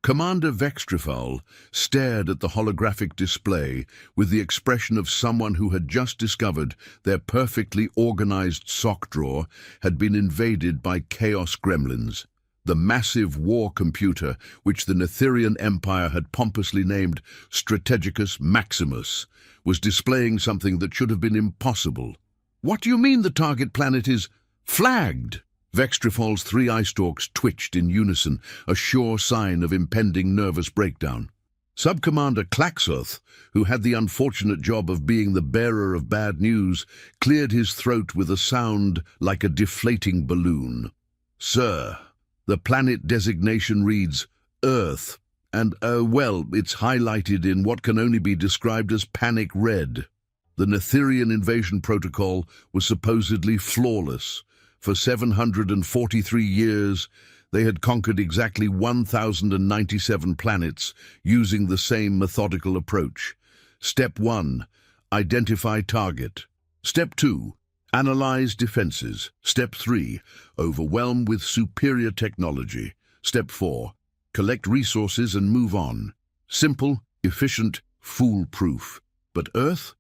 Commander Vextrafal stared at the holographic display with the expression of someone who had just discovered their perfectly organized sock drawer had been invaded by chaos gremlins. The massive war computer, which the Netherian Empire had pompously named Strategicus Maximus, was displaying something that should have been impossible. "What do you mean the target planet is flagged?" Vextrafal's three eye stalks twitched in unison, a sure sign of impending nervous breakdown. Sub-Commander Klaxoth, who had the unfortunate job of being the bearer of bad news, cleared his throat with a sound like a deflating balloon. "Sir, the planet designation reads Earth, and, well, it's highlighted in what can only be described as panic red. The Netherian invasion protocol was supposedly flawless. For 743 years, they had conquered exactly 1,097 planets using the same methodical approach. Step 1, identify target. Step 2, analyze defenses. Step 3, overwhelm with superior technology. Step 4, collect resources and move on. Simple, efficient, foolproof. But Earth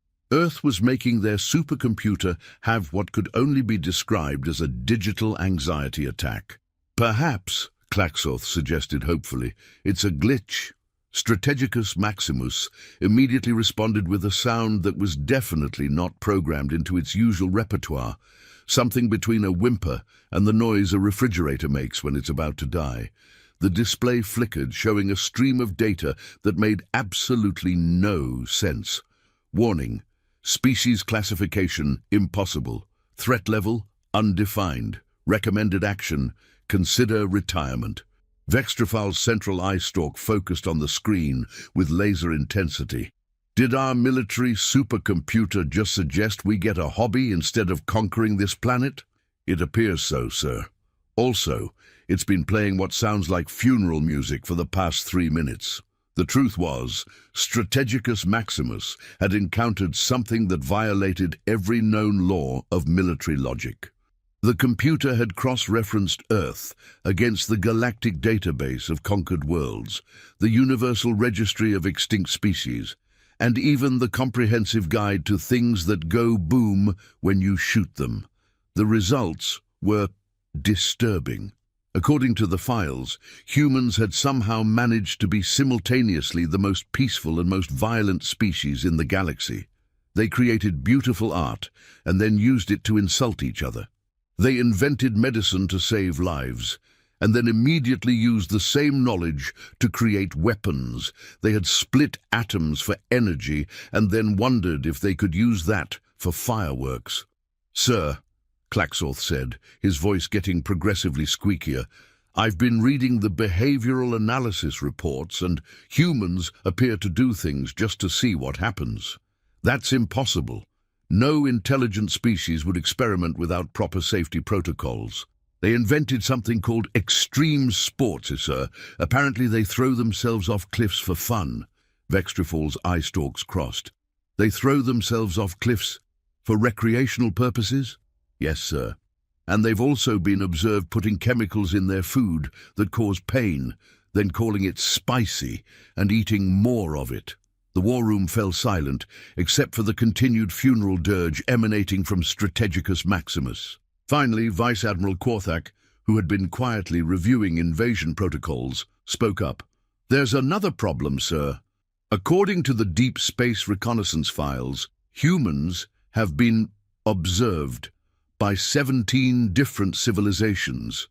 was making their supercomputer have what could only be described as a digital anxiety attack. "Perhaps," Klaxoth suggested hopefully, "it's a glitch." Strategicus Maximus immediately responded with a sound that was definitely not programmed into its usual repertoire, something between a whimper and the noise a refrigerator makes when it's about to die. The display flickered, showing a stream of data that made absolutely no sense. Warning. Species classification, impossible. Threat level, undefined. Recommended action, consider retirement. Vextrafal's central eye stalk focused on the screen with laser intensity. "Did our military supercomputer just suggest we get a hobby instead of conquering this planet?" "It appears so, sir. Also, it's been playing what sounds like funeral music for the past 3 minutes. The truth was, Strategicus Maximus had encountered something that violated every known law of military logic. The computer had cross-referenced Earth against the galactic database of conquered worlds, the universal registry of extinct species, and even the comprehensive guide to things that go boom when you shoot them. The results were disturbing. According to the files, humans had somehow managed to be simultaneously the most peaceful and most violent species in the galaxy. They created beautiful art and then used it to insult each other. They invented medicine to save lives, and then immediately used the same knowledge to create weapons. They had split atoms for energy and then wondered if they could use that for fireworks. "Sir," Klaxoth said, his voice getting progressively squeakier, "I've been reading the behavioral analysis reports, and humans appear to do things just to see what happens. That's impossible. No intelligent species would experiment without proper safety protocols. They invented something called extreme sports, sir. Apparently they throw themselves off cliffs for fun." Vextrafal's eye stalks crossed. "They throw themselves off cliffs for recreational purposes?" "Yes, sir. And they've also been observed putting chemicals in their food that cause pain, then calling it spicy and eating more of it." The war room fell silent, except for the continued funeral dirge emanating from Strategicus Maximus. Finally, Vice Admiral Quarthak, who had been quietly reviewing invasion protocols, spoke up. "There's another problem, sir. According to the Deep Space Reconnaissance files, humans have been observed by 17 different civilizations."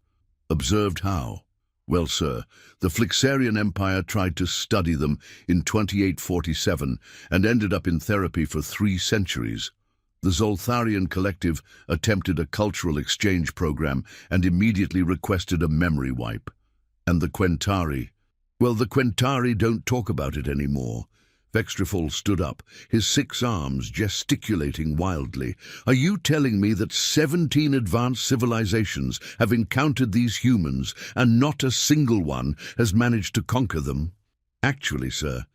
"Observed how?" "Well, sir, the Flixarian Empire tried to study them in 2847 and ended up in therapy for 3 centuries. The Zoltharian Collective attempted a cultural exchange program and immediately requested a memory wipe. And the Quentari, well, the Quentari don't talk about it anymore." Vextrafal stood up, his 6 arms gesticulating wildly. "Are you telling me that 17 advanced civilizations have encountered these humans and not a single one has managed to conquer them?" "Actually, sir,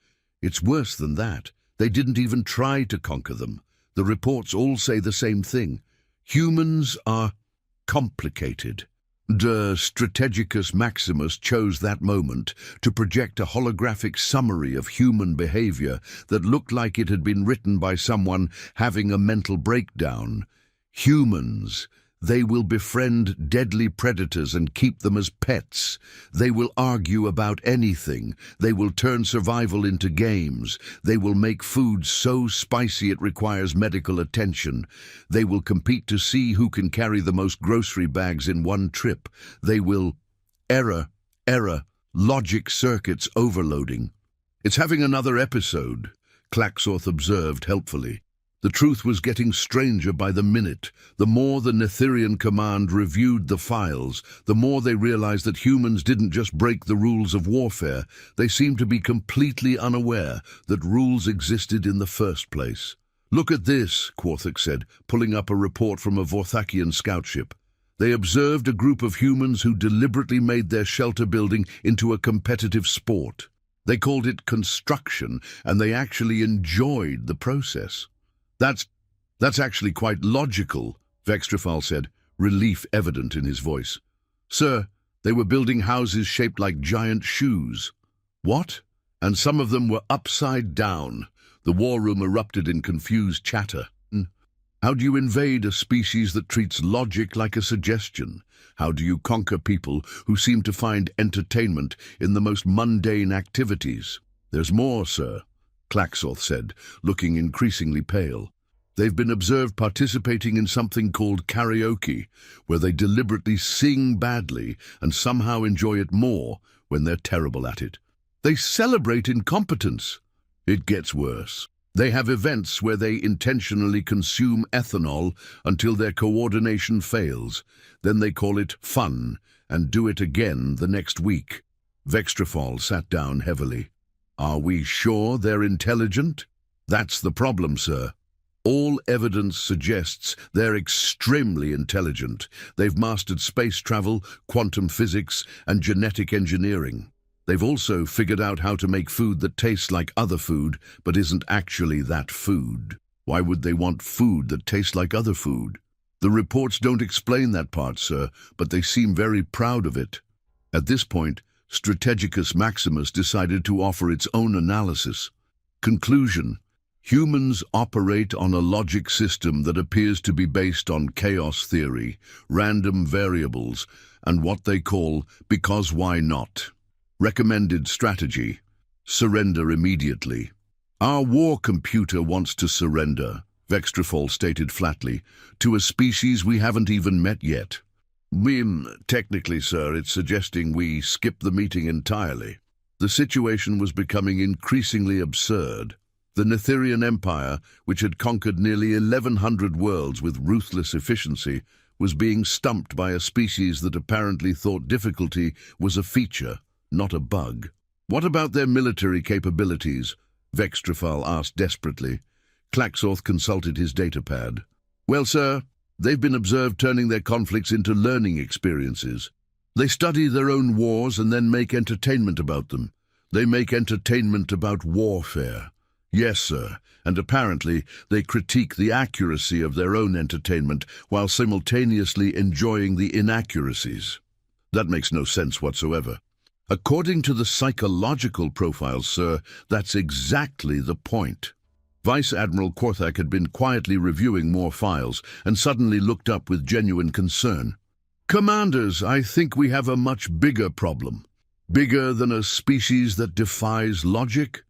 it's worse than that. They didn't even try to conquer them. The reports all say the same thing. Humans are complicated. De Strategicus Maximus chose that moment to project a holographic summary of human behavior that looked like it had been written by someone having a mental breakdown. Humans. They will befriend deadly predators and keep them as pets. They will argue about anything. They will turn survival into games. They will make food so spicy it requires medical attention. They will compete to see who can carry the most grocery bags in one trip. They will... Error, logic circuits overloading. It's having another episode, Claxorth observed helpfully. The truth was getting stranger by the minute. The more the Netherian command reviewed the files, the more they realized that humans didn't just break the rules of warfare. They seemed to be completely unaware that rules existed in the first place. "Look at this," Quarthak said, pulling up a report from a Vorthakian scout ship. They observed a group of humans who deliberately made their shelter building into a competitive sport. They called it construction, and they actually enjoyed the process. That's actually quite logical," Vextrafal said, relief evident in his voice. "Sir, they were building houses shaped like giant shoes." "What?" "And some of them were upside down." The war room erupted in confused chatter. "How do you invade a species that treats logic like a suggestion? How do you conquer people who seem to find entertainment in the most mundane activities?" "There's more, sir," Claxorth said, looking increasingly pale. "They've been observed participating in something called karaoke, where they deliberately sing badly and somehow enjoy it more when they're terrible at it. They celebrate incompetence. It gets worse. They have events where they intentionally consume ethanol until their coordination fails. Then they call it fun and do it again the next week." Vextrafal sat down heavily. "Are we sure they're intelligent?" "That's the problem, sir. All evidence suggests they're extremely intelligent. They've mastered space travel, quantum physics, and genetic engineering. They've also figured out how to make food that tastes like other food, but isn't actually that food. Why would they want food that tastes like other food?" "The reports don't explain that part, sir, but they seem very proud of it." At this point, Strategicus Maximus decided to offer its own analysis. Conclusion: humans operate on a logic system that appears to be based on chaos theory, random variables, and what they call because why not. Recommended strategy: surrender immediately. "Our war computer wants to surrender," Vextrafal stated flatly, "to a species we haven't even met yet." Technically, sir, it's suggesting we skip the meeting entirely." The situation was becoming increasingly absurd. The Netherian Empire, which had conquered nearly 1,100 worlds with ruthless efficiency, was being stumped by a species that apparently thought difficulty was a feature, not a bug. "What about their military capabilities?" Vextrafal asked desperately. Claxorth consulted his datapad. "Well, sir, they've been observed turning their conflicts into learning experiences. They study their own wars and then make entertainment about them. They make entertainment about warfare." "Yes, sir, and apparently they critique the accuracy of their own entertainment while simultaneously enjoying the inaccuracies." "That makes no sense whatsoever." "According to the psychological profiles, sir, that's exactly the point." Vice Admiral Quarthak had been quietly reviewing more files and suddenly looked up with genuine concern. "Commanders, I think we have a much bigger problem. Bigger than a species that defies logic.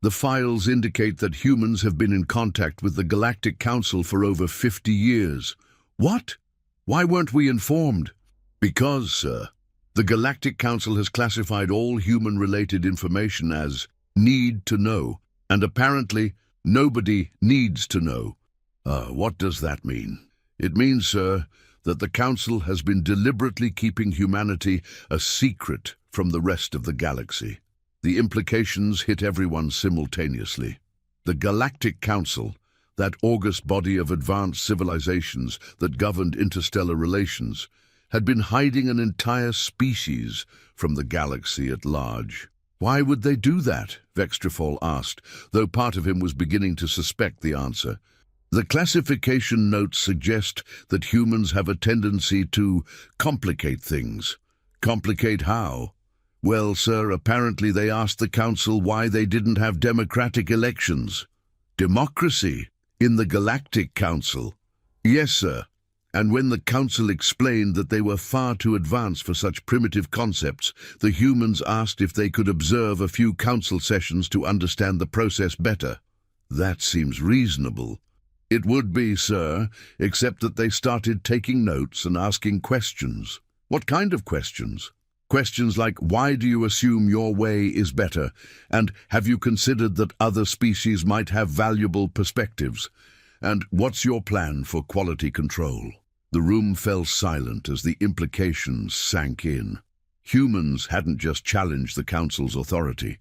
The files indicate that humans have been in contact with the Galactic Council for over 50 years. "What? Why weren't we informed?" "Because, sir, the Galactic Council has classified all human-related information as need to know, and apparently nobody needs to know." What does that mean?" "It means, sir, that the Council has been deliberately keeping humanity a secret from the rest of the galaxy." The implications hit everyone simultaneously. The Galactic Council, that august body of advanced civilizations that governed interstellar relations, had been hiding an entire species from the galaxy at large. "Why would they do that?" Vextrafal asked, though part of him was beginning to suspect the answer. The classification notes suggest that humans have a tendency to complicate things. Complicate how? Well, sir, apparently they asked the council why they didn't have democratic elections. Democracy? In the Galactic Council? Yes, sir. And when the council explained that they were far too advanced for such primitive concepts, the humans asked if they could observe a few council sessions to understand the process better. That seems reasonable. It would be, sir, except that they started taking notes and asking questions. What kind of questions? Questions like, why do you assume your way is better? And have you considered that other species might have valuable perspectives? And what's your plan for quality control? The room fell silent as the implications sank in. Humans hadn't just challenged the Council's authority.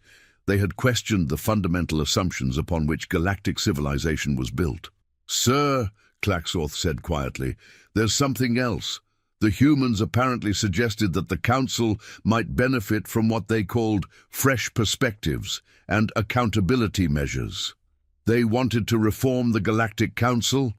They had questioned the fundamental assumptions upon which galactic civilization was built. Sir, Klaxorth said quietly, there's something else. The humans apparently suggested that the Council might benefit from what they called fresh perspectives and accountability measures. They wanted to reform the Galactic Council?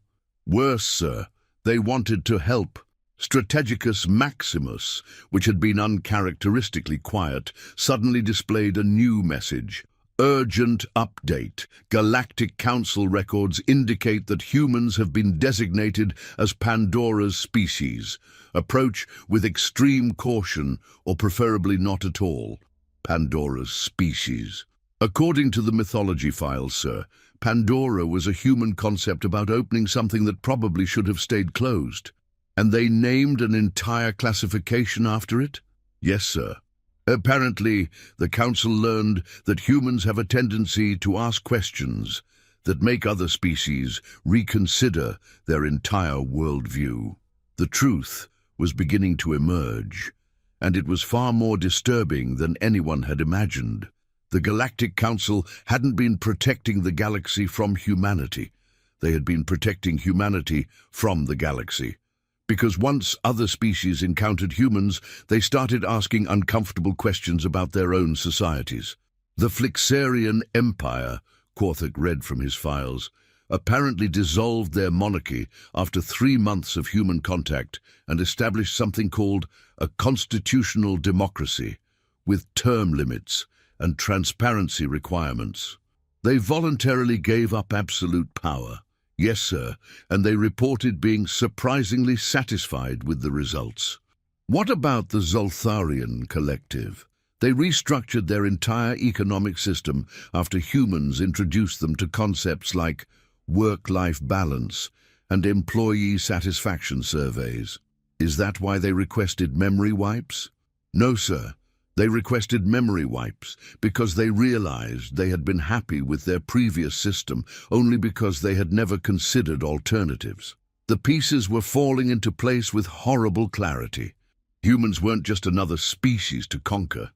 Worse, sir, they wanted to help. Strategicus Maximus, which had been uncharacteristically quiet, suddenly displayed a new message. Urgent update. Galactic Council records indicate that humans have been designated as Pandora's species. Approach with extreme caution, or preferably not at all. Pandora's species. According to the mythology files, sir, Pandora was a human concept about opening something that probably should have stayed closed. And they named an entire classification after it? Yes, sir. Apparently, the Council learned that humans have a tendency to ask questions that make other species reconsider their entire worldview. The truth was beginning to emerge, and it was far more disturbing than anyone had imagined. The Galactic Council hadn't been protecting the galaxy from humanity. They had been protecting humanity from the galaxy. Because once other species encountered humans, they started asking uncomfortable questions about their own societies. The Flixarian Empire, Korthik read from his files, apparently dissolved their monarchy after 3 months of human contact and established something called a constitutional democracy, with term limits and transparency requirements. They voluntarily gave up absolute power. Yes, sir, and they reported being surprisingly satisfied with the results. What about the Zoltharian Collective? They restructured their entire economic system after humans introduced them to concepts like work-life balance and employee satisfaction surveys. Is that why they requested memory wipes? No, sir. They requested memory wipes because they realized they had been happy with their previous system only because they had never considered alternatives. The pieces were falling into place with horrible clarity. Humans weren't just another species to conquer.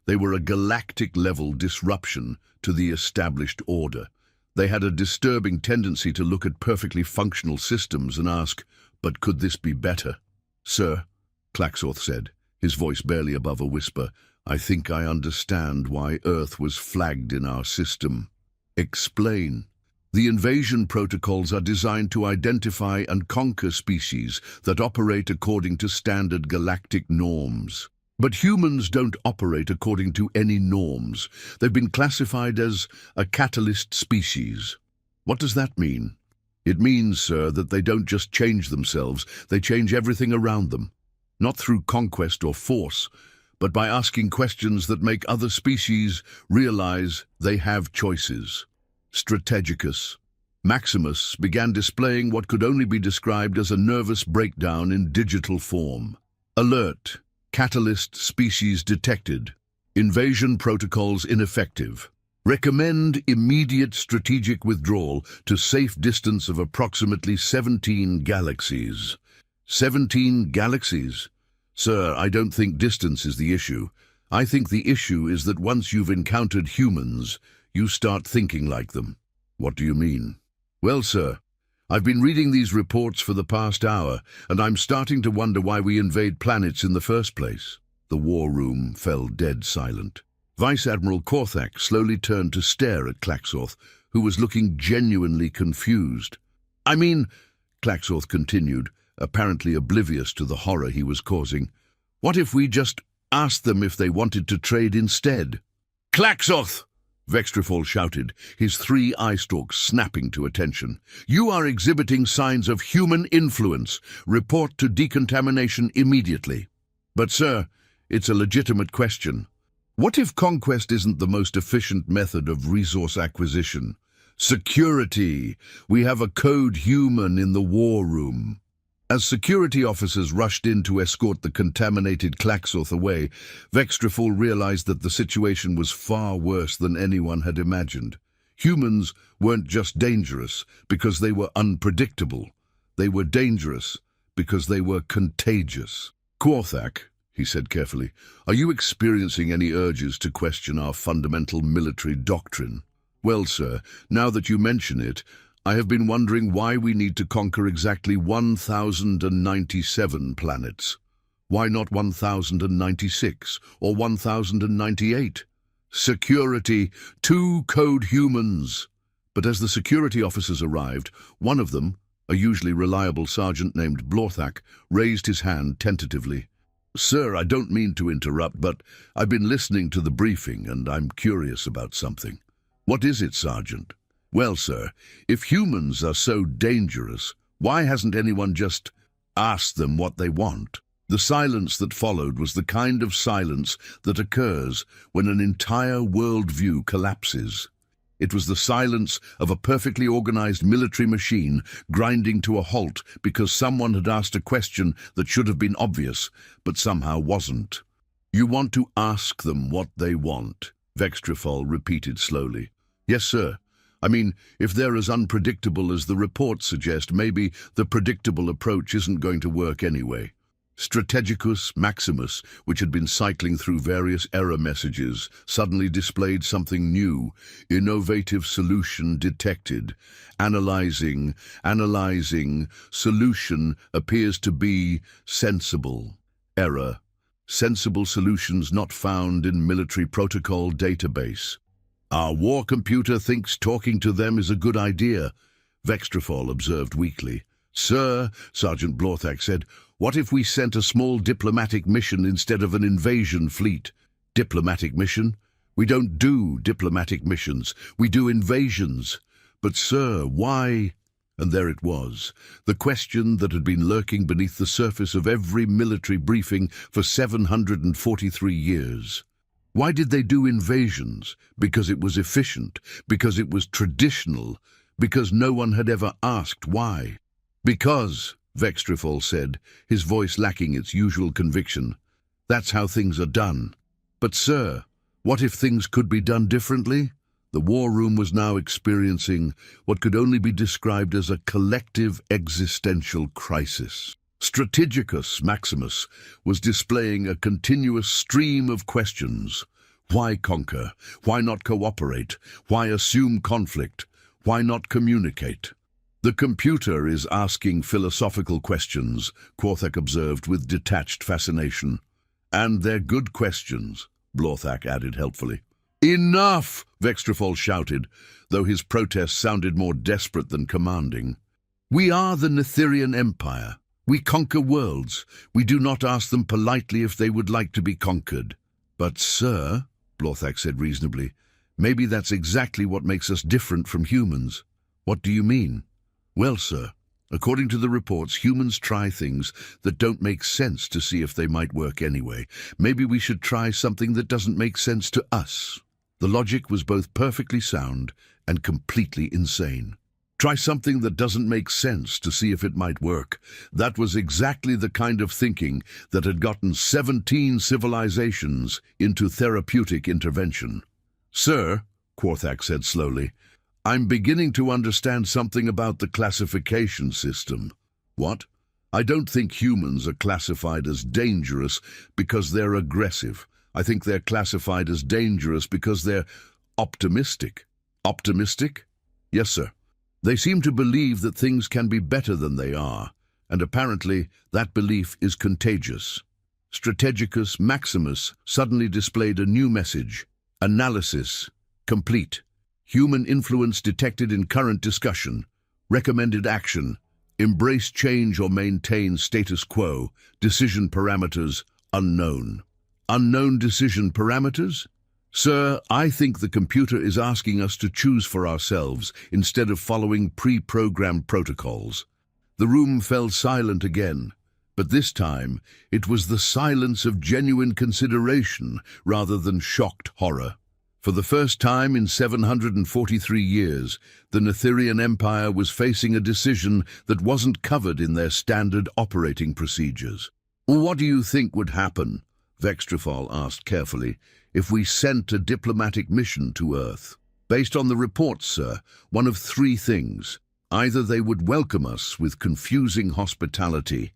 They were a galactic-level disruption to the established order. They had a disturbing tendency to look at perfectly functional systems and ask, but could this be better? Sir, Klaxorth said, his voice barely above a whisper, I think I understand why Earth was flagged in our system. Explain. The invasion protocols are designed to identify and conquer species that operate according to standard galactic norms. But humans don't operate according to any norms. They've been classified as a catalyst species. What does that mean? It means, sir, that they don't just change themselves, they change everything around them. Not through conquest or force, but by asking questions that make other species realize they have choices. Strategicus Maximus began displaying what could only be described as a nervous breakdown in digital form. Alert. Catalyst species detected. Invasion protocols ineffective. Recommend immediate strategic withdrawal to safe distance of approximately 17 galaxies. 17 galaxies? Sir, I don't think distance is the issue. I think the issue is that once you've encountered humans, you start thinking like them. What do you mean? Well, sir, I've been reading these reports for the past hour, and I'm starting to wonder why we invade planets in the first place. The war room fell dead silent. Vice Admiral Korthak slowly turned to stare at Klaxorth, who was looking genuinely confused. I mean, Claxorth continued, apparently oblivious to the horror he was causing. What if we just asked them if they wanted to trade instead? Claxorth! Vextrafol shouted, his 3 eye stalks snapping to attention. You are exhibiting signs of human influence. Report to decontamination immediately. But, sir, it's a legitimate question. What if conquest isn't the most efficient method of resource acquisition? Security! We have a code human in the war room. As security officers rushed in to escort the contaminated Claxorth away, Vextrafol realized that the situation was far worse than anyone had imagined. Humans weren't just dangerous because they were unpredictable. They were dangerous because they were contagious. Quarthak, he said carefully, are you experiencing any urges to question our fundamental military doctrine? Well, sir, now that you mention it, I have been wondering why we need to conquer exactly 1,097 planets. Why not 1,096 or 1,098? Security, 2 code humans. But as the security officers arrived, one of them, a usually reliable sergeant named Blorthak, raised his hand tentatively. Sir, I don't mean to interrupt, but I've been listening to the briefing and I'm curious about something. What is it, Sergeant? Well, sir, if humans are so dangerous, why hasn't anyone just asked them what they want? The silence that followed was the kind of silence that occurs when an entire worldview collapses. It was the silence of a perfectly organized military machine grinding to a halt because someone had asked a question that should have been obvious, but somehow wasn't. You want to ask them what they want, Vextrafol repeated slowly. Yes, sir. I mean, if they're as unpredictable as the reports suggest, maybe the predictable approach isn't going to work anyway. Strategicus Maximus, which had been cycling through various error messages, suddenly displayed something new. Innovative solution detected. Analyzing. Solution appears to be sensible. Error. Sensible solutions not found in military protocol database. Our war computer thinks talking to them is a good idea, Vextrafol observed weakly. Sir, Sergeant Blorthak said, what if we sent a small diplomatic mission instead of an invasion fleet? Diplomatic mission? We don't do diplomatic missions. We do invasions. But, sir, why? And there it was, the question that had been lurking beneath the surface of every military briefing for 743 years. Why did they do invasions? Because it was efficient, because it was traditional, because no one had ever asked why. Because, Vextrafol said, his voice lacking its usual conviction, that's how things are done. But, sir, what if things could be done differently? The war room was now experiencing what could only be described as a collective existential crisis. Strategicus Maximus was displaying a continuous stream of questions. Why conquer? Why not cooperate? Why assume conflict? Why not communicate? The computer is asking philosophical questions, Quarthak observed with detached fascination. And they're good questions, Blorthak added helpfully. Enough! Vextrafol shouted, though his protest sounded more desperate than commanding. We are the Netherian Empire. We conquer worlds. We do not ask them politely if they would like to be conquered. But, sir, Blorthak said reasonably, maybe that's exactly what makes us different from humans. What do you mean? Well, sir, according to the reports, humans try things that don't make sense to see if they might work anyway. Maybe we should try something that doesn't make sense to us. The logic was both perfectly sound and completely insane. Try something that doesn't make sense to see if it might work. That was exactly the kind of thinking that had gotten 17 civilizations into therapeutic intervention. Sir, Quarthak said slowly, I'm beginning to understand something about the classification system. What? I don't think humans are classified as dangerous because they're aggressive. I think they're classified as dangerous because they're optimistic. Optimistic? Yes, sir. They seem to believe that things can be better than they are, and apparently that belief is contagious. Strategicus Maximus suddenly displayed a new message. Analysis. Complete. Human influence detected in current discussion. Recommended action: embrace change or maintain status quo. Decision parameters: unknown. Unknown decision parameters? Sir, I think the computer is asking us to choose for ourselves instead of following pre-programmed protocols. The room fell silent again, but this time it was the silence of genuine consideration rather than shocked horror. For the first time in 743 years, the Netherian Empire was facing a decision that wasn't covered in their standard operating procedures. "What do you think would happen," Vextrafal asked carefully, "if we sent a diplomatic mission to Earth?" "Based on the reports, sir, one of three things. Either they would welcome us with confusing hospitality,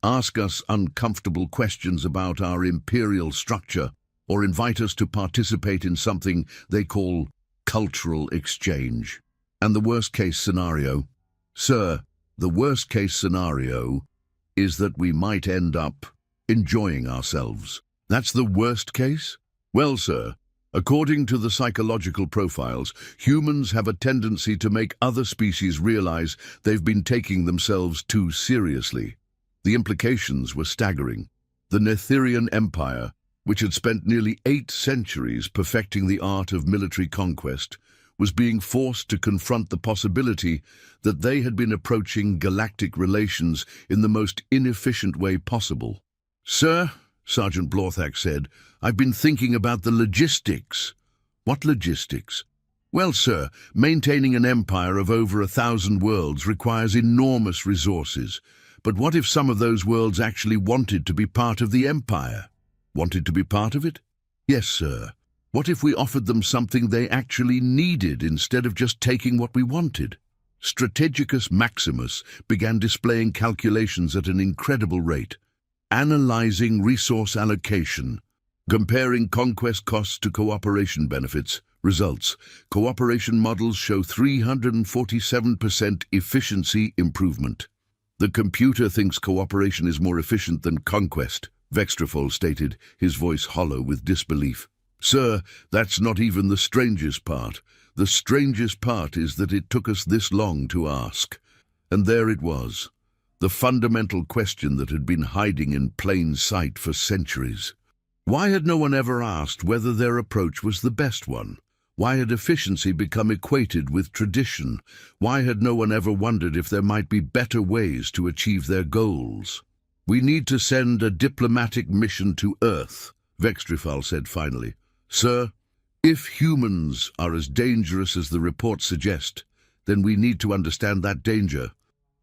ask us uncomfortable questions about our imperial structure, or invite us to participate in something they call cultural exchange. And the worst-case scenario? Sir, the worst-case scenario is that we might end up enjoying ourselves." "That's the worst case?" "Well, sir, according to the psychological profiles, humans have a tendency to make other species realize they've been taking themselves too seriously." The implications were staggering. The Netherian Empire, which had spent nearly 8 centuries perfecting the art of military conquest, was being forced to confront the possibility that they had been approaching galactic relations in the most inefficient way possible. "Sir," Sergeant Blorthak said, "I've been thinking about the logistics." "What logistics?" "Well, sir, maintaining an empire of over 1,000 worlds requires enormous resources. But what if some of those worlds actually wanted to be part of the empire?" "Wanted to be part of it?" "Yes, sir. What if we offered them something they actually needed instead of just taking what we wanted?" Strategicus Maximus began displaying calculations at an incredible rate. Analyzing resource allocation, comparing conquest costs to cooperation benefits. Results: cooperation models show 347% efficiency improvement. "The computer thinks cooperation is more efficient than conquest," Vextrafol stated, his voice hollow with disbelief. "Sir, that's not even the strangest part. The strangest part is that it took us this long to ask." And there it was, the fundamental question that had been hiding in plain sight for centuries. Why had no one ever asked whether their approach was the best one? Why had efficiency become equated with tradition? Why had no one ever wondered if there might be better ways to achieve their goals? "We need to send a diplomatic mission to Earth," Vextrafal said finally. "Sir, if humans are as dangerous as the reports suggest, then we need to understand that danger.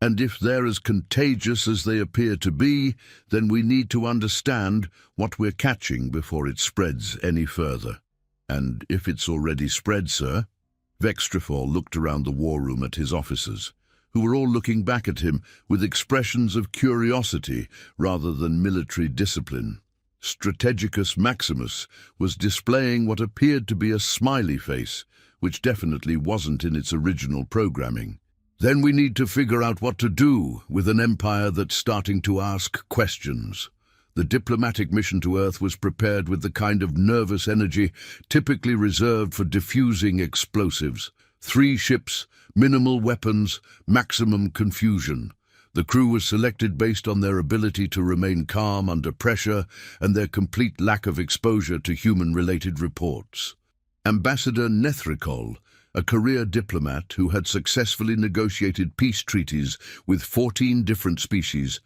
And if they're as contagious as they appear to be, then we need to understand what we're catching before it spreads any further." "And if it's already spread, sir?" Vextrafal looked around the war room at his officers, who were all looking back at him with expressions of curiosity rather than military discipline. Strategicus Maximus was displaying what appeared to be a smiley face, which definitely wasn't in its original programming. "Then we need to figure out what to do with an empire that's starting to ask questions." The diplomatic mission to Earth was prepared with the kind of nervous energy typically reserved for diffusing explosives. 3 ships, minimal weapons, maximum confusion. The crew was selected based on their ability to remain calm under pressure and their complete lack of exposure to human-related reports. Ambassador Nethricol, a career diplomat who had successfully negotiated peace treaties with 14 different species,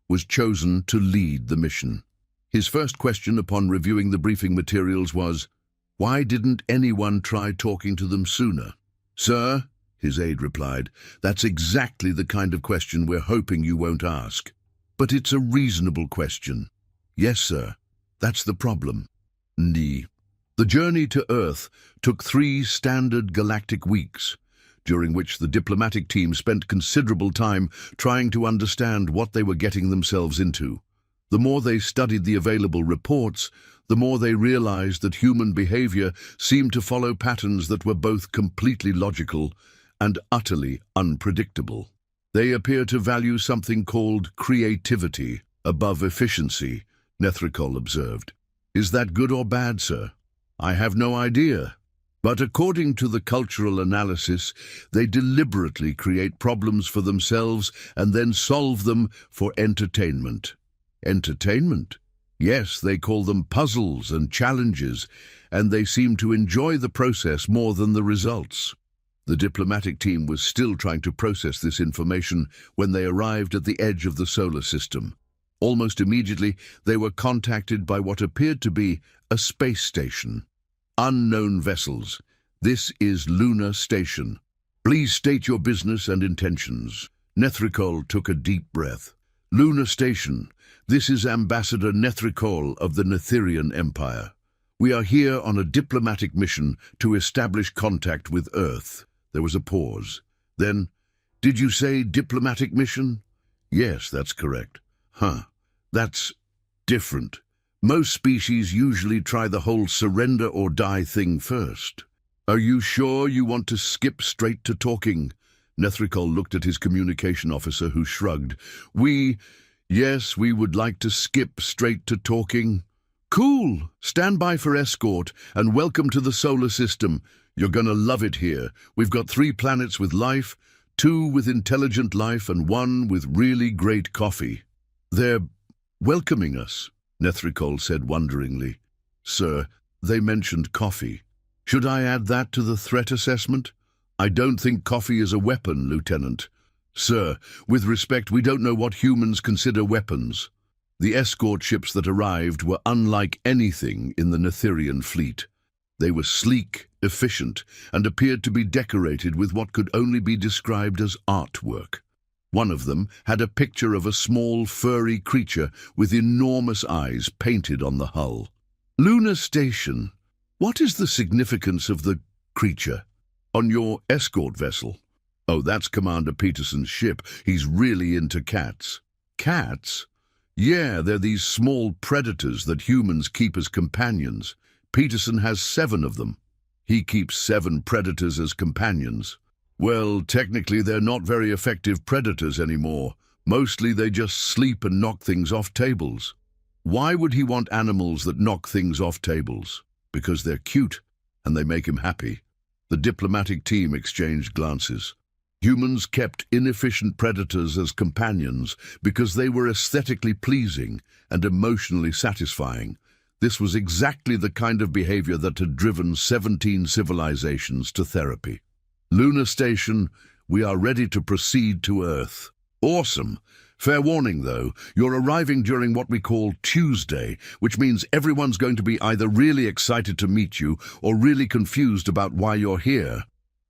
was chosen to lead the mission. His first question upon reviewing the briefing materials was, "Why didn't anyone try talking to them sooner?" "Sir," his aide replied, "that's exactly the kind of question we're hoping you won't ask. But it's a reasonable question." "Yes, sir. That's the problem." The journey to Earth took 3 standard galactic weeks, during which the diplomatic team spent considerable time trying to understand what they were getting themselves into. The more they studied the available reports, the more they realized that human behavior seemed to follow patterns that were both completely logical and utterly unpredictable. They appear to value something called creativity above efficiency, Nethricol observed. "Is that good or bad, sir?" "I have no idea. But according to the cultural analysis, they deliberately create problems for themselves and then solve them for entertainment. Entertainment? Yes, they call them puzzles and challenges, and they seem to enjoy the process more than the results. The diplomatic team was still trying to process this information when they arrived at the edge of the solar system. Almost immediately, they were contacted by what appeared to be a space station. Unknown vessels. This is Lunar Station. Please state your business and intentions. Nethricol took a deep breath. Lunar Station. This is Ambassador Nethricol of the Netherian Empire. We are here on a diplomatic mission to establish contact with Earth. There was a pause. Then, did you say diplomatic mission? Yes, that's correct. That's different. Most species usually try the whole surrender or die thing first. Are you sure you want to skip straight to talking? Nethricol looked at his communication officer, who shrugged. Yes, we would like to skip straight to talking. Cool. Stand by for escort, and welcome to the solar system. You're gonna love it here. We've got 3 planets with life, 2 with intelligent life, and 1 with really great coffee. They're welcoming us, Nethricol said wonderingly. Sir, they mentioned coffee. Should I add that to the threat assessment? I don't think coffee is a weapon, Lieutenant. Sir, with respect, we don't know what humans consider weapons. The escort ships that arrived were unlike anything in the Netherian fleet. They were sleek, efficient, and appeared to be decorated with what could only be described as artwork. One of them had a picture of a small, furry creature with enormous eyes painted on the hull. Lunar Station. What is the significance of the creature? On your escort vessel? Oh, that's Commander Peterson's ship. He's really into cats. Cats? Yeah, they're these small predators that humans keep as companions. Peterson has 7 of them. He keeps 7 predators as companions. Well, technically they're not very effective predators anymore. Mostly they just sleep and knock things off tables. Why would he want animals that knock things off tables? Because they're cute and they make him happy. The diplomatic team exchanged glances. Humans kept inefficient predators as companions because they were aesthetically pleasing and emotionally satisfying. This was exactly the kind of behavior that had driven 17 civilizations to therapy. Lunar Station, we are ready to proceed to Earth. Awesome. Fair warning, though, you're arriving during what we call Tuesday, which means everyone's going to be either really excited to meet you or really confused about why you're here.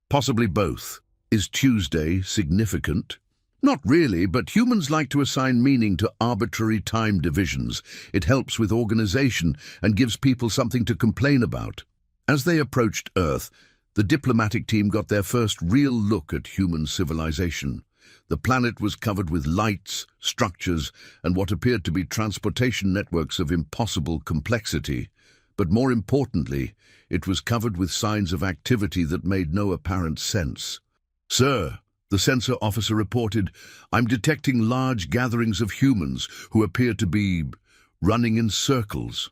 Possibly both. Is Tuesday significant? Not really, but humans like to assign meaning to arbitrary time divisions. It helps with organization and gives people something to complain about. As they approached Earth, the diplomatic team got their first real look at human civilization. The planet was covered with lights, structures, and what appeared to be transportation networks of impossible complexity. But more importantly, it was covered with signs of activity that made no apparent sense. Sir, the sensor officer reported, I'm detecting large gatherings of humans who appear to be running in circles.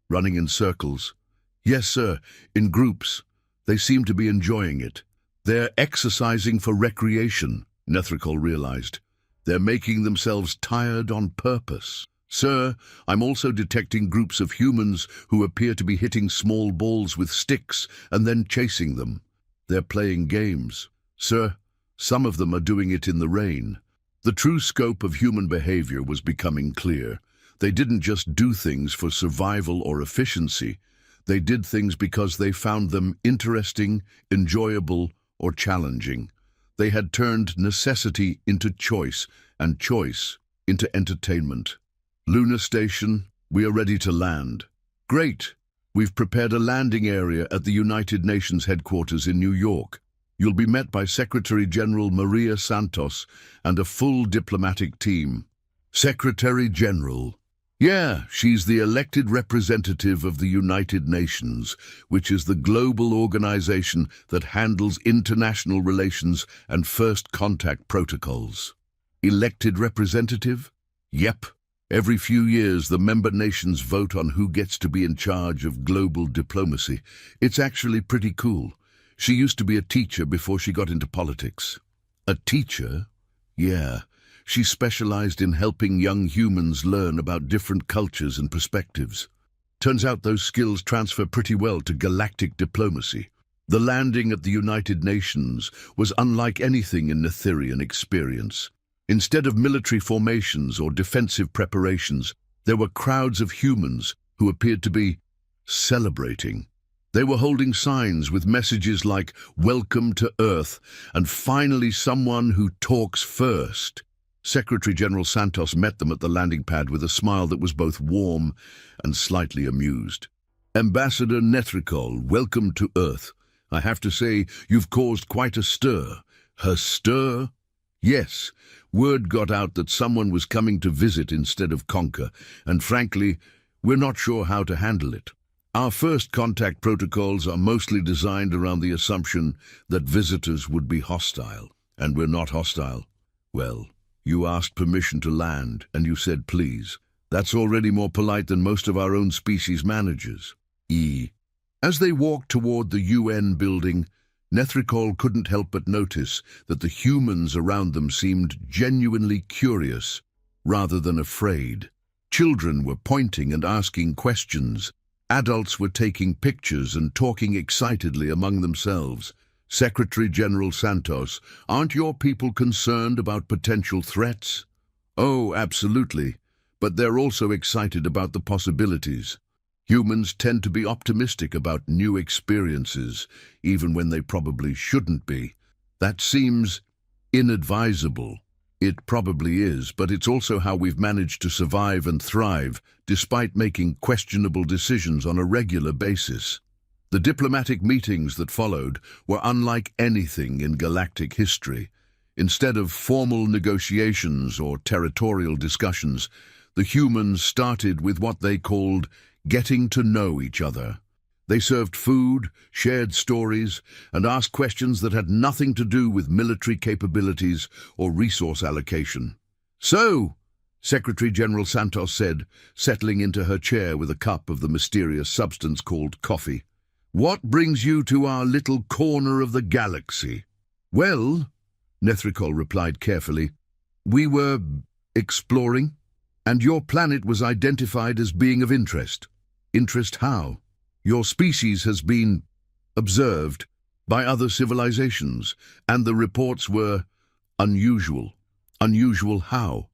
Running in circles? Yes, sir, in groups. They seem to be enjoying it. They're exercising for recreation, Nethricol realized. They're making themselves tired on purpose. Sir, I'm also detecting groups of humans who appear to be hitting small balls with sticks and then chasing them. They're playing games. Sir, some of them are doing it in the rain. The true scope of human behavior was becoming clear. They didn't just do things for survival or efficiency. They did things because they found them interesting, enjoyable, or challenging. They had turned necessity into choice, and choice into entertainment. Lunar Station, we are ready to land. Great! We've prepared a landing area at the United Nations headquarters in New York. You'll be met by Secretary General Maria Santos and a full diplomatic team. Secretary General? Yeah, she's the elected representative of the United Nations, which is the global organization that handles international relations and first contact protocols. Elected representative? Yep. Every few years, the member nations vote on who gets to be in charge of global diplomacy. It's actually pretty cool. She used to be a teacher before she got into politics. A teacher? Yeah. She specialized in helping young humans learn about different cultures and perspectives. Turns out those skills transfer pretty well to galactic diplomacy. The landing at the United Nations was unlike anything in Netherian experience. Instead of military formations or defensive preparations, there were crowds of humans who appeared to be celebrating. They were holding signs with messages like, "Welcome to Earth," and "Finally someone who talks first." Secretary General Santos met them at the landing pad with a smile that was both warm and slightly amused. "Ambassador Nethricol, welcome to Earth. I have to say, you've caused quite a stir." Her stir? Yes. Word got out that someone was coming to visit instead of conquer, and frankly, we're not sure how to handle it. Our first contact protocols are mostly designed around the assumption that visitors would be hostile, and we're not hostile. Well, you asked permission to land, and you said please. That's already more polite than most of our own species managers. As they walked toward the UN building, Nethricol couldn't help but notice that the humans around them seemed genuinely curious, rather than afraid. Children were pointing and asking questions. Adults were taking pictures and talking excitedly among themselves. "Secretary General Santos, aren't your people concerned about potential threats?" "Oh, absolutely. But they're also excited about the possibilities. Humans tend to be optimistic about new experiences, even when they probably shouldn't be. That seems inadvisable." It probably is, but it's also how we've managed to survive and thrive, despite making questionable decisions on a regular basis. The diplomatic meetings that followed were unlike anything in galactic history. Instead of formal negotiations or territorial discussions, the humans started with what they called getting to know each other. They served food, shared stories, and asked questions that had nothing to do with military capabilities or resource allocation. "So," Secretary General Santos said, settling into her chair with a cup of the mysterious substance called coffee, "what brings you to our little corner of the galaxy?" "Well," Nethricol replied carefully, "we were exploring, and your planet was identified as being of interest." "Interest how?" "Your species has been observed by other civilizations, and the reports were unusual." "Unusual how?"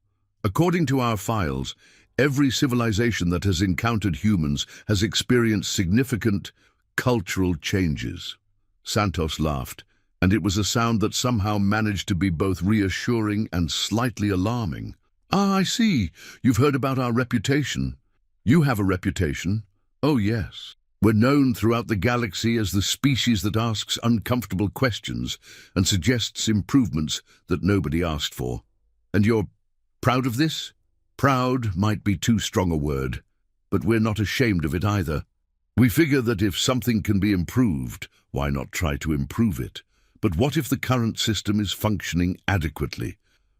"According to our files, every civilization that has encountered humans has experienced significant cultural changes." Santos laughed, and it was a sound that somehow managed to be both reassuring and slightly alarming. "Ah, I see. You've heard about our reputation." "You have a reputation?" "Oh, yes. We're known throughout the galaxy as the species that asks uncomfortable questions and suggests improvements that nobody asked for." "And you're proud of this?" "Proud might be too strong a word, but we're not ashamed of it either. We figure that if something can be improved, why not try to improve it? But what if the current system is functioning adequately?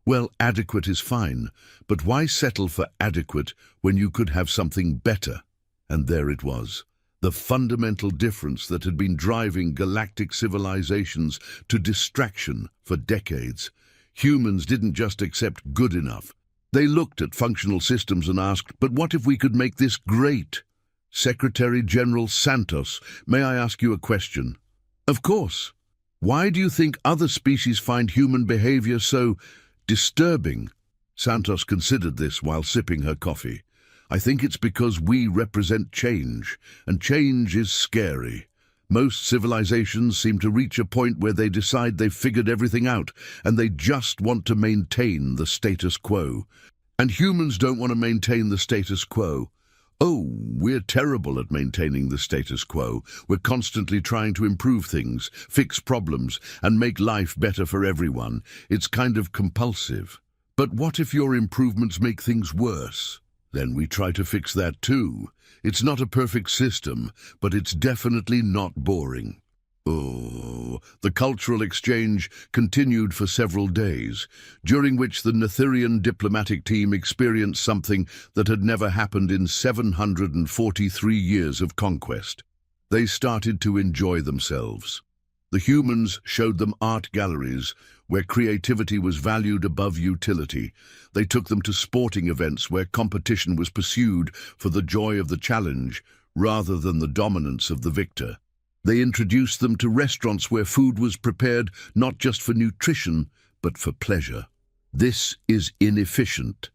Well, adequate is fine, but why settle for adequate when you could have something better?" And there it was, the fundamental difference that had been driving galactic civilizations to distraction for decades. Humans didn't just accept good enough. They looked at functional systems and asked, "But what if we could make this great?" "Secretary General Santos, may I ask you a question?" "Of course. Why do you think other species find human behavior so disturbing?" Santos considered this while sipping her coffee. "I think it's because we represent change, and change is scary. Most civilizations seem to reach a point where they decide they've figured everything out, and they just want to maintain the status quo. And humans don't want to maintain the status quo. Oh, we're terrible at maintaining the status quo. We're constantly trying to improve things, fix problems, and make life better for everyone. It's kind of compulsive. But what if your improvements make things worse? Then we try to fix that too. It's not a perfect system, but it's definitely not boring." "Oh, the cultural exchange continued for several days, during which the Netherian diplomatic team experienced something that had never happened in 743 years of conquest. They started to enjoy themselves. The humans showed them art galleries where creativity was valued above utility. They took them to sporting events where competition was pursued for the joy of the challenge rather than the dominance of the victor. They introduced them to restaurants where food was prepared not just for nutrition, but for pleasure. "This is inefficient,"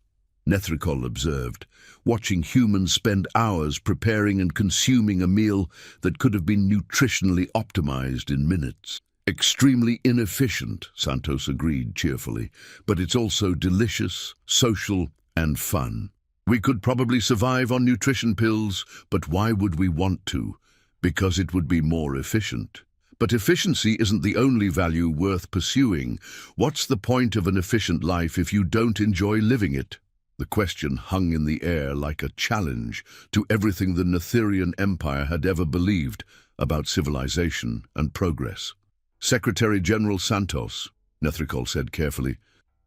Nethricol observed, watching humans spend hours preparing and consuming a meal that could have been nutritionally optimized in minutes. "Extremely inefficient," Santos agreed cheerfully, "but it's also delicious, social, and fun. We could probably survive on nutrition pills, but why would we want to? Because it would be more efficient. But efficiency isn't the only value worth pursuing. What's the point of an efficient life if you don't enjoy living it?" The question hung in the air like a challenge to everything the Netherian Empire had ever believed about civilization and progress. "Secretary General Santos," Nethricol said carefully,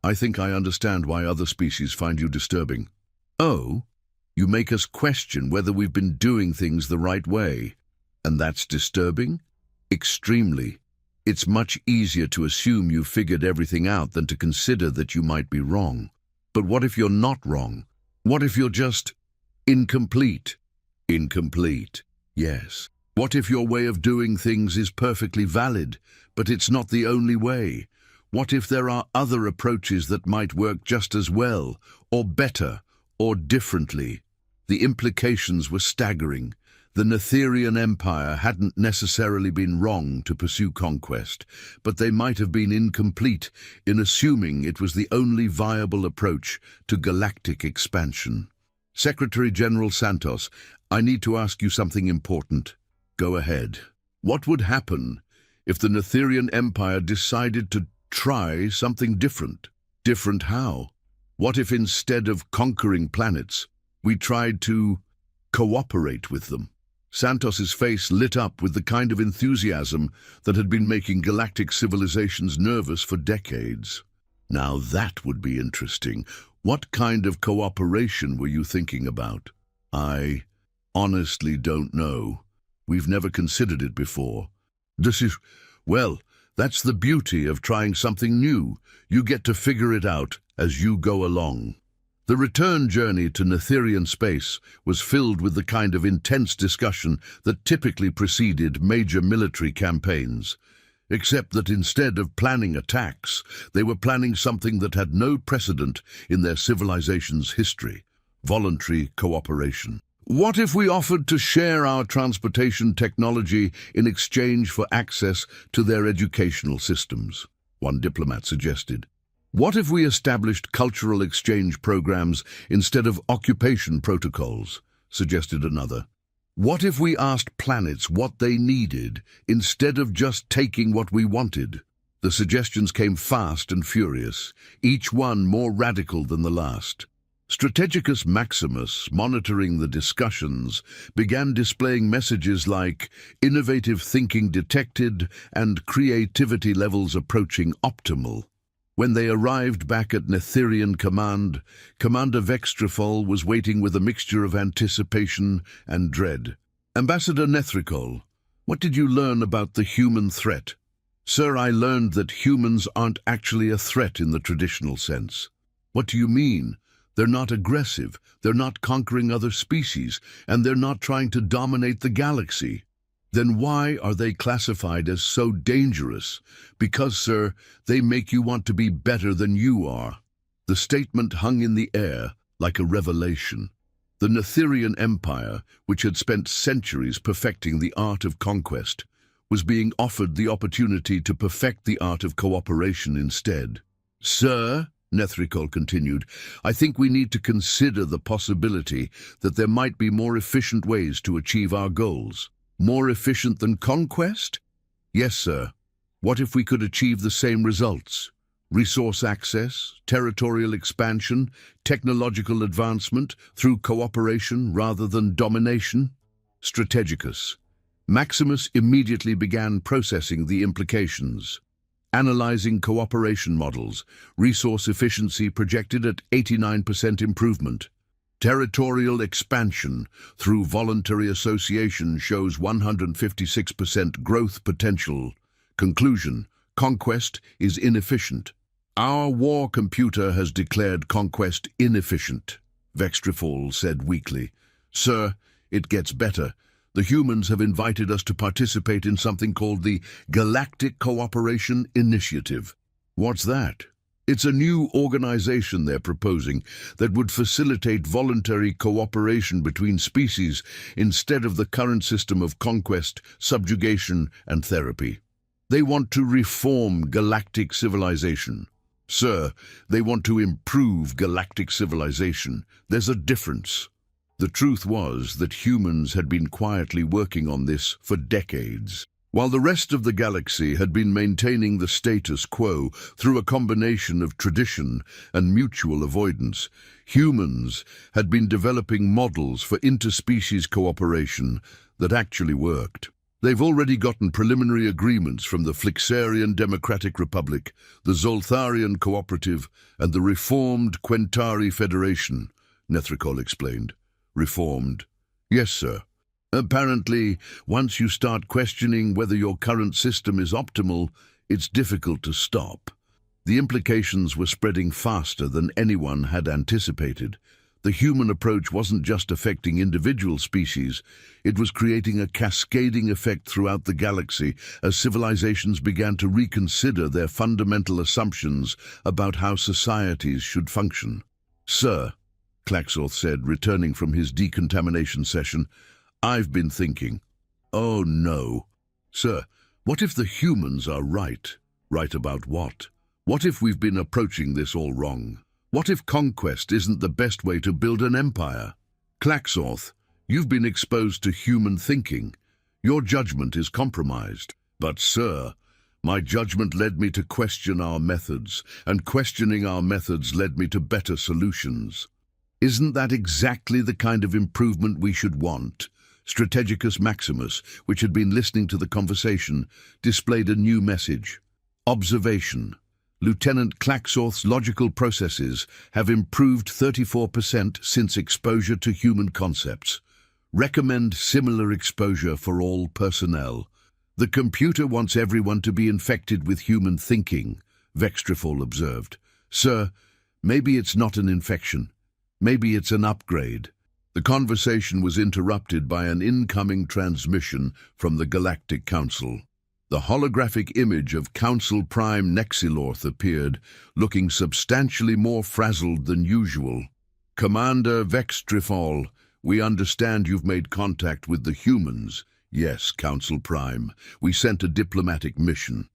"I think I understand why other species find you disturbing." "Oh, you make us question whether we've been doing things the right way. And that's disturbing?" "Extremely. It's much easier to assume you've figured everything out than to consider that you might be wrong. But what if you're not wrong? What if you're just incomplete?" "Incomplete, yes. What if your way of doing things is perfectly valid, but it's not the only way? What if there are other approaches that might work just as well, or better, or differently?" The implications were staggering. The Netherian Empire hadn't necessarily been wrong to pursue conquest, but they might have been incomplete in assuming it was the only viable approach to galactic expansion. "Secretary General Santos, I need to ask you something important." "Go ahead." "What would happen if the Netherian Empire decided to try something different?" "Different how?" "What if instead of conquering planets, we tried to cooperate with them?" Santos's face lit up with the kind of enthusiasm that had been making galactic civilizations nervous for decades. "Now that would be interesting. What kind of cooperation were you thinking about?" "I honestly don't know. We've never considered it before." Well, that's the beauty of trying something new. You get to figure it out as you go along." The return journey to Netherian space was filled with the kind of intense discussion that typically preceded major military campaigns, except that instead of planning attacks, they were planning something that had no precedent in their civilization's history: voluntary cooperation. "What if we offered to share our transportation technology in exchange for access to their educational systems?" one diplomat suggested. "What if we established cultural exchange programs instead of occupation protocols?" suggested another. "What if we asked planets what they needed instead of just taking what we wanted?" The suggestions came fast and furious, each one more radical than the last. Strategicus Maximus, monitoring the discussions, began displaying messages like "innovative thinking detected" and "creativity levels approaching optimal." When they arrived back at Netherian Command, Commander Vextrafol was waiting with a mixture of anticipation and dread. "Ambassador Nethricol, what did you learn about the human threat?" "Sir, I learned that humans aren't actually a threat in the traditional sense." "What do you mean?" "They're not aggressive, they're not conquering other species, and they're not trying to dominate the galaxy." "Then why are they classified as so dangerous?" "Because, sir, they make you want to be better than you are." The statement hung in the air like a revelation. The Netherian Empire, which had spent centuries perfecting the art of conquest, was being offered the opportunity to perfect the art of cooperation instead. "Sir," Nethricol continued, "I think we need to consider the possibility that there might be more efficient ways to achieve our goals." "More efficient than conquest?" "Yes, sir. What if we could achieve the same results? Resource access, territorial expansion, technological advancement through cooperation rather than domination?" "Strategicus, Maximus immediately began processing the implications. Analyzing cooperation models, resource efficiency projected at 89% improvement. Territorial expansion through voluntary association shows 156% growth potential. Conclusion: conquest is inefficient. Our war computer has declared conquest inefficient, Vextrifol said weakly. Sir, it gets better. The humans have invited us to participate in something called the Galactic Cooperation Initiative. What's that? It's a new organization they're proposing that would facilitate voluntary cooperation between species instead of the current system of conquest, subjugation, and therapy. They want to reform galactic civilization. Sir, they want to improve galactic civilization. There's a difference. The truth was that humans had been quietly working on this for decades, while the rest of the galaxy had been maintaining the status quo through a combination of tradition and mutual avoidance. Humans had been developing models for interspecies cooperation that actually worked. They've already gotten preliminary agreements from the Flixarian Democratic Republic, the Zoltharian Cooperative, and the reformed Quentari Federation, Nethricol explained. Reformed? Yes, sir. Apparently, once you start questioning whether your current system is optimal, it's difficult to stop. The implications were spreading faster than anyone had anticipated. The human approach wasn't just affecting individual species, it was creating a cascading effect throughout the galaxy as civilizations began to reconsider their fundamental assumptions about how societies should function. Sir, Klaxorth said, returning from his decontamination session, I've been thinking. Oh no. Sir, what if the humans are right? Right about what? What if we've been approaching this all wrong? What if conquest isn't the best way to build an empire? Klaxorth, you've been exposed to human thinking. Your judgment is compromised. But sir, my judgment led me to question our methods, and questioning our methods led me to better solutions. Isn't that exactly the kind of improvement we should want? Strategicus Maximus, which had been listening to the conversation, displayed a new message. Observation. Lieutenant Klaxorth's logical processes have improved 34% since exposure to human concepts. Recommend similar exposure for all personnel. The computer wants everyone to be infected with human thinking, Vextrifol observed. Sir, maybe it's not an infection. Maybe it's an upgrade. The conversation was interrupted by an incoming transmission from the Galactic Council. The holographic image of Council Prime Nexilorth appeared, looking substantially more frazzled than usual. Commander Vextrifol, we understand you've made contact with the humans. Yes, Council Prime. We sent a diplomatic mission.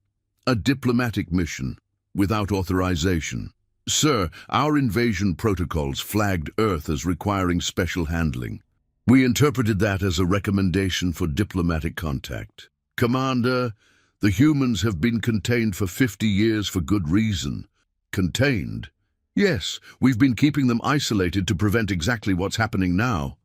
A diplomatic mission, without authorization. Sir, our invasion protocols flagged Earth as requiring special handling. We interpreted that as a recommendation for diplomatic contact. Commander, the humans have been contained for 50 years for good reason. Contained? Yes, we've been keeping them isolated to prevent exactly what's happening now.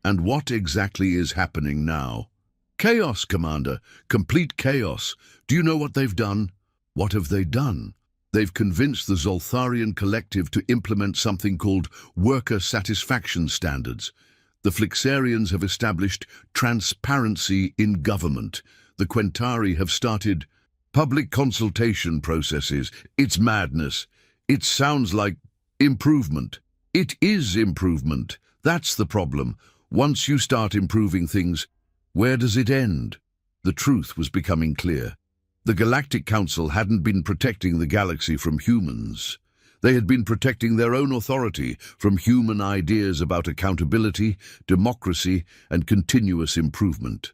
And what exactly is happening now? Chaos, Commander. Complete chaos. Do you know what they've done? What have they done? They've convinced the Zoltharian collective to implement something called worker satisfaction standards. The Flixarians have established transparency in government. The Quentari have started public consultation processes. It's madness. It sounds like improvement. It is improvement. That's the problem. Once you start improving things, where does it end? The truth was becoming clear. The Galactic Council hadn't been protecting the galaxy from humans. They had been protecting their own authority from human ideas about accountability, democracy, and continuous improvement.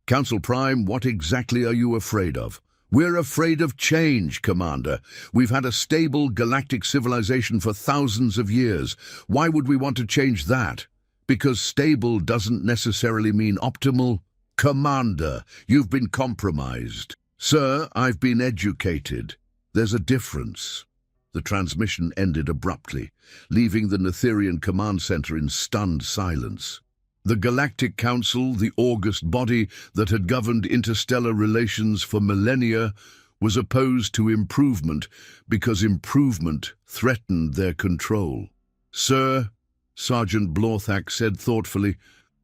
Council Prime, what exactly are you afraid of? We're afraid of change, Commander. We've had a stable galactic civilization for thousands of years. Why would we want to change that? Because stable doesn't necessarily mean optimal. Commander, you've been compromised. Sir, I've been educated. There's a difference. The transmission ended abruptly, leaving the Netherian command center in stunned silence. The Galactic Council, the august body that had governed interstellar relations for millennia, was opposed to improvement because improvement threatened their control. "Sir," Sergeant Blorthak said thoughtfully,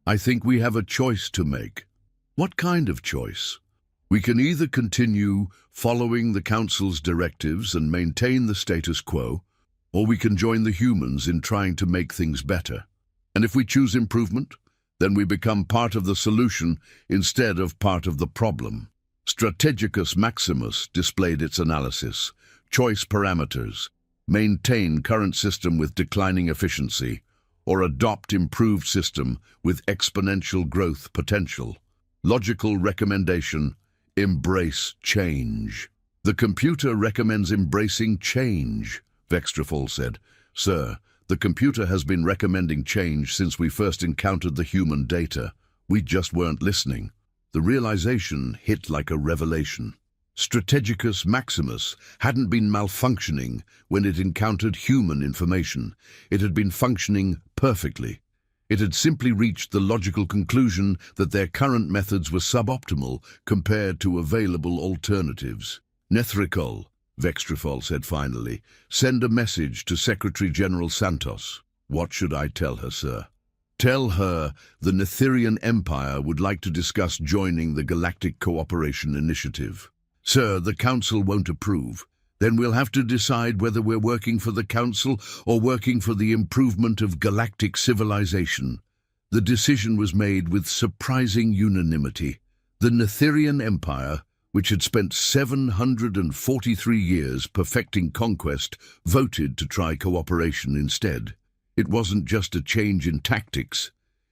"I think we have a choice to make." "What kind of choice?" "We can either continue following the Council's directives and maintain the status quo, or we can join the humans in trying to make things better. And if we choose improvement, then we become part of the solution instead of part of the problem." Strategicus Maximus displayed its analysis. Choice parameters: maintain current system with declining efficiency, or adopt improved system with exponential growth potential. Logical recommendation: embrace change. "The computer recommends embracing change," Vextrafol said. "Sir, the computer has been recommending change since we first encountered the human data. We just weren't listening." The realization hit like a revelation. Strategicus Maximus hadn't been malfunctioning when it encountered human information. It had been functioning perfectly. It had simply reached the logical conclusion that their current methods were suboptimal compared to available alternatives. "Nethricol," Vextrafol said finally, "send a message to Secretary General Santos." "What should I tell her, sir?" "Tell her the Netherian Empire would like to discuss joining the Galactic Cooperation Initiative." "Sir, the Council won't approve. Then we'll have to decide whether we're working for the Council or working for the improvement of galactic civilization." The decision was made with surprising unanimity. The Netherian Empire, which had spent 743 years perfecting conquest, voted to try cooperation instead. It wasn't just a change in tactics.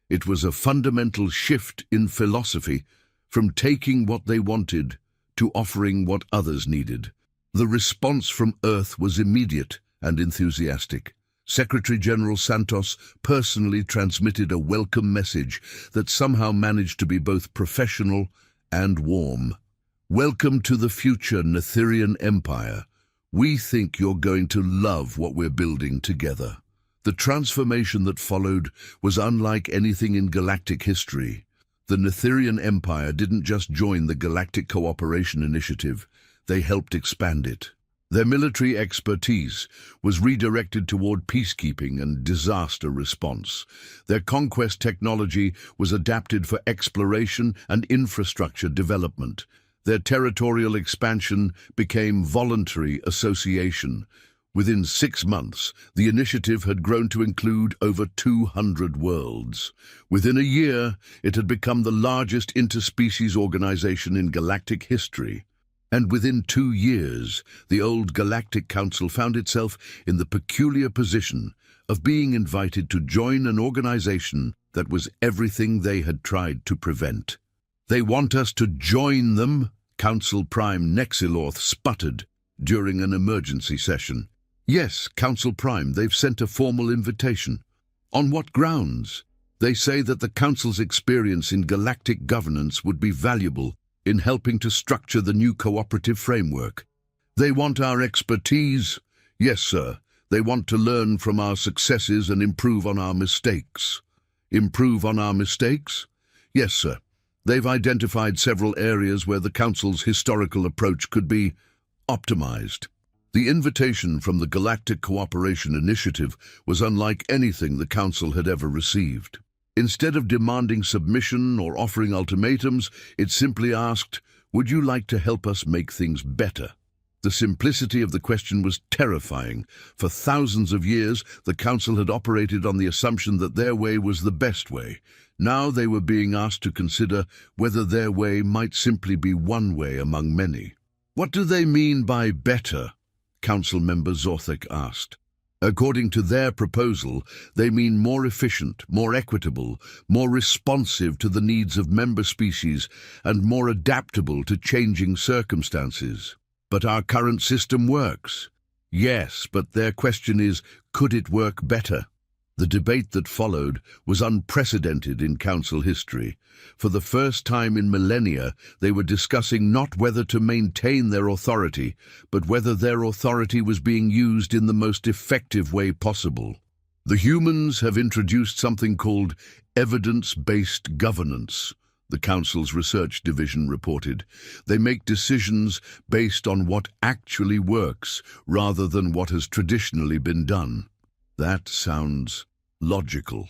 It was a fundamental shift in philosophy, from taking what they wanted to offering what others needed. The response from Earth was immediate and enthusiastic. Secretary General Santos personally transmitted a welcome message that somehow managed to be both professional and warm. "Welcome to the future Netherian Empire. We think you're going to love what we're building together." The transformation that followed was unlike anything in galactic history. The Netherian Empire didn't just join the Galactic Cooperation Initiative, they helped expand it. Their military expertise was redirected toward peacekeeping and disaster response. Their conquest technology was adapted for exploration and infrastructure development. Their territorial expansion became voluntary association. Within 6 months, the initiative had grown to include over 200 worlds. Within a year, it had become the largest interspecies organization in galactic history. And within 2 years, the old Galactic Council found itself in the peculiar position of being invited to join an organization that was everything they had tried to prevent. "They want us to join them," Council Prime Nexilorth sputtered during an emergency session. "Yes, Council Prime, they've sent a formal invitation." "On what grounds?" "They say that the Council's experience in galactic governance would be valuable in helping to structure the new cooperative framework." "They want our expertise?" "Yes, sir. They want to learn from our successes and improve on our mistakes." "Improve on our mistakes?" "Yes, sir. They've identified several areas where the Council's historical approach could be optimized." The invitation from the Galactic Cooperation Initiative was unlike anything the Council had ever received. Instead of demanding submission or offering ultimatums, it simply asked, "Would you like to help us make things better?" The simplicity of the question was terrifying. For thousands of years, the Council had operated on the assumption that their way was the best way. Now they were being asked to consider whether their way might simply be one way among many. "What do they mean by better?" Council member Zorthik asked. According to their proposal, they mean more efficient, more equitable, more responsive to the needs of member species, and more adaptable to changing circumstances. "But our current system works." "Yes, but their question is, could it work better?" The debate that followed was unprecedented in Council history. For the first time in millennia, they were discussing not whether to maintain their authority, but whether their authority was being used in the most effective way possible. The humans have introduced something called evidence-based governance, the Council's research division reported. They make decisions based on what actually works rather than what has traditionally been done. That sounds logical.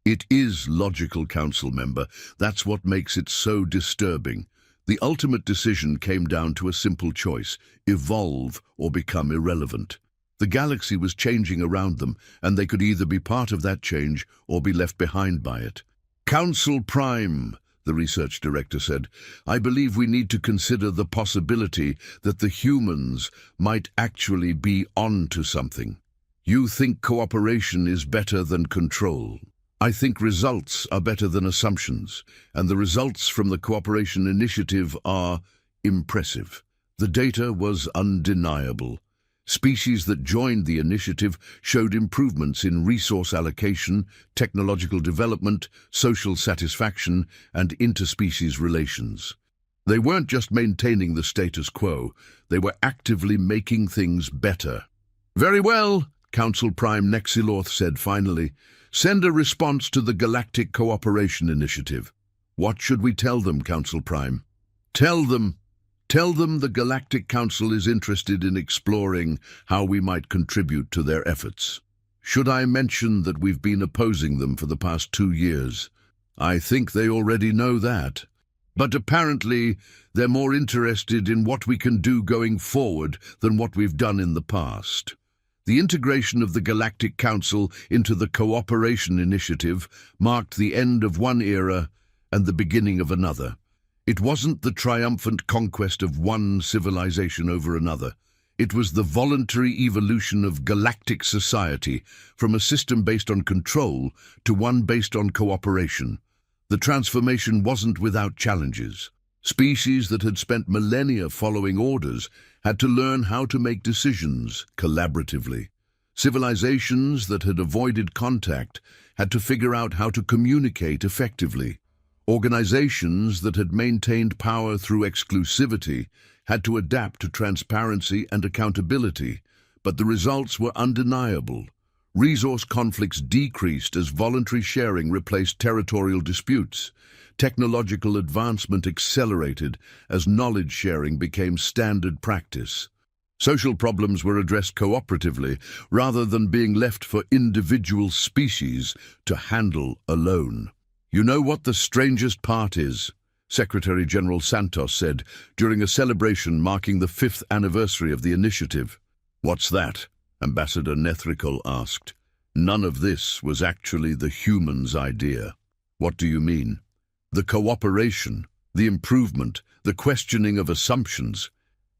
It is logical, Council member. That's what makes it so disturbing. The ultimate decision came down to a simple choice: evolve or become irrelevant. The galaxy was changing around them, and they could either be part of that change or be left behind by it. Council Prime, the research director said, I believe we need to consider the possibility that the humans might actually be onto something. You think cooperation is better than control. I think results are better than assumptions, and the results from the cooperation initiative are impressive. The data was undeniable. Species that joined the initiative showed improvements in resource allocation, technological development, social satisfaction, and interspecies relations. They weren't just maintaining the status quo, they were actively making things better. Very well, Council Prime Nexilorth said finally. Send a response to the Galactic Cooperation Initiative. What should we tell them, Council Prime? Tell them the Galactic Council is interested in exploring how we might contribute to their efforts. Should I mention that we've been opposing them for the past 2 years? I think they already know that. But apparently, they're more interested in what we can do going forward than what we've done in the past. The integration of the Galactic Council into the Cooperation Initiative marked the end of one era and the beginning of another. It wasn't the triumphant conquest of one civilization over another. It was the voluntary evolution of galactic society from a system based on control to one based on cooperation. The transformation wasn't without challenges. Species that had spent millennia following orders had to learn how to make decisions collaboratively. Civilizations that had avoided contact had to figure out how to communicate effectively. Organizations that had maintained power through exclusivity had to adapt to transparency and accountability, but the results were undeniable. Resource conflicts decreased as voluntary sharing replaced territorial disputes. Technological advancement accelerated as knowledge sharing became standard practice. Social problems were addressed cooperatively rather than being left for individual species to handle alone. You know what the strangest part is? Secretary General Santos said during a celebration marking the 5th anniversary of the initiative. What's that? Ambassador Nethricol asked. None of this was actually the humans' idea. What do you mean? The cooperation, the improvement, the questioning of assumptions.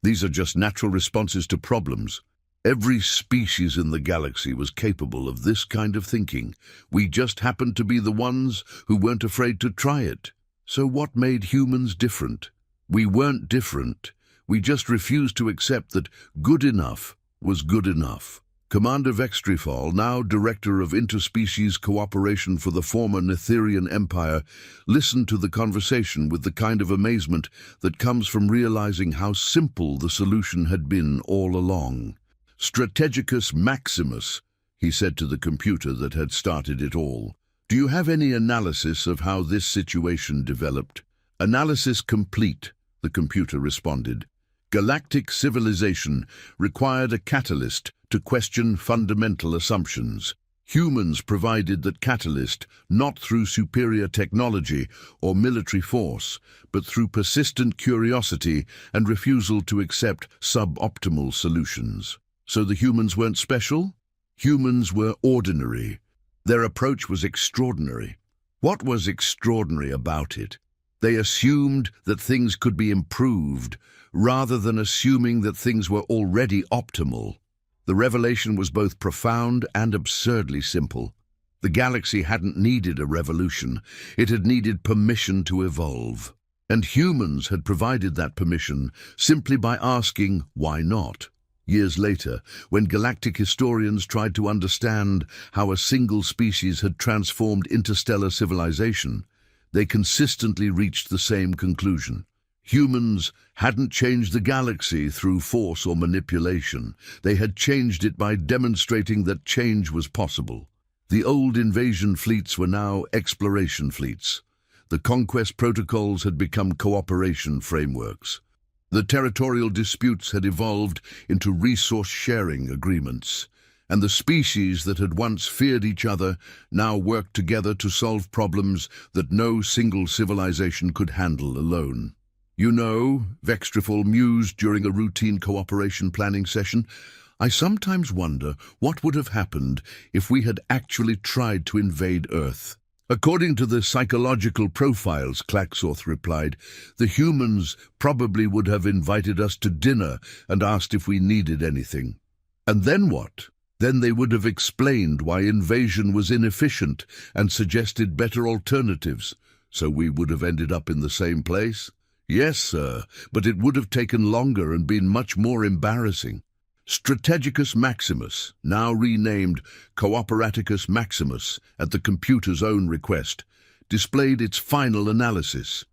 These are just natural responses to problems. Every species in the galaxy was capable of this kind of thinking. We just happened to be the ones who weren't afraid to try it. So what made humans different? We weren't different. We just refused to accept that good enough was good enough. Commander Vextrifal, now Director of Interspecies Cooperation for the former Netherian Empire, listened to the conversation with the kind of amazement that comes from realizing how simple the solution had been all along. Strategicus Maximus, he said to the computer that had started it all. Do you have any analysis of how this situation developed? Analysis complete, the computer responded. Galactic civilization required a catalyst to question fundamental assumptions. Humans provided that catalyst not through superior technology or military force, but through persistent curiosity and refusal to accept suboptimal solutions. So the humans weren't special? Humans were ordinary. Their approach was extraordinary. What was extraordinary about it? They assumed that things could be improved, rather than assuming that things were already optimal. The revelation was both profound and absurdly simple. The galaxy hadn't needed a revolution. It had needed permission to evolve. And humans had provided that permission simply by asking, why not? Years later, when galactic historians tried to understand how a single species had transformed interstellar civilization, they consistently reached the same conclusion. Humans hadn't changed the galaxy through force or manipulation. They had changed it by demonstrating that change was possible. The old invasion fleets were now exploration fleets. The conquest protocols had become cooperation frameworks. The territorial disputes had evolved into resource-sharing agreements, and the species that had once feared each other now worked together to solve problems that no single civilization could handle alone. You know, Vextrifol mused during a routine cooperation planning session, I sometimes wonder what would have happened if we had actually tried to invade Earth. According to the psychological profiles, Claxorth replied, the humans probably would have invited us to dinner and asked if we needed anything. And then what? Then they would have explained why invasion was inefficient and suggested better alternatives. So we would have ended up in the same place? Yes, sir, but it would have taken longer and been much more embarrassing. Strategicus Maximus, now renamed Cooperaticus Maximus at the computer's own request, displayed its final analysis.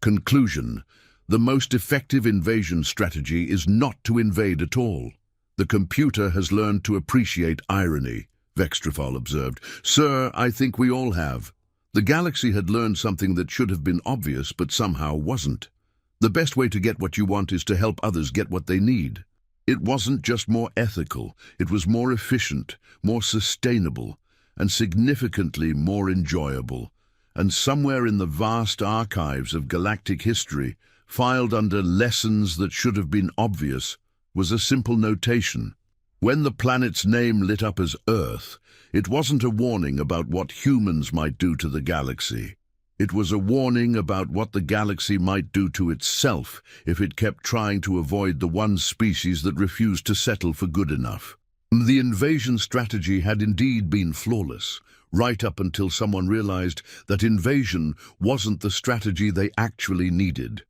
Conclusion: the most effective invasion strategy is not to invade at all. The computer has learned to appreciate irony, Vextrifol observed. Sir, I think we all have. The galaxy had learned something that should have been obvious but somehow wasn't. The best way to get what you want is to help others get what they need. It wasn't just more ethical, it was more efficient, more sustainable, and significantly more enjoyable. And somewhere in the vast archives of galactic history, filed under lessons that should have been obvious, was a simple notation. When the planet's name lit up as Earth, it wasn't a warning about what humans might do to the galaxy. It was a warning about what the galaxy might do to itself if it kept trying to avoid the one species that refused to settle for good enough. The invasion strategy had indeed been flawless, right up until someone realized that invasion wasn't the strategy they actually needed.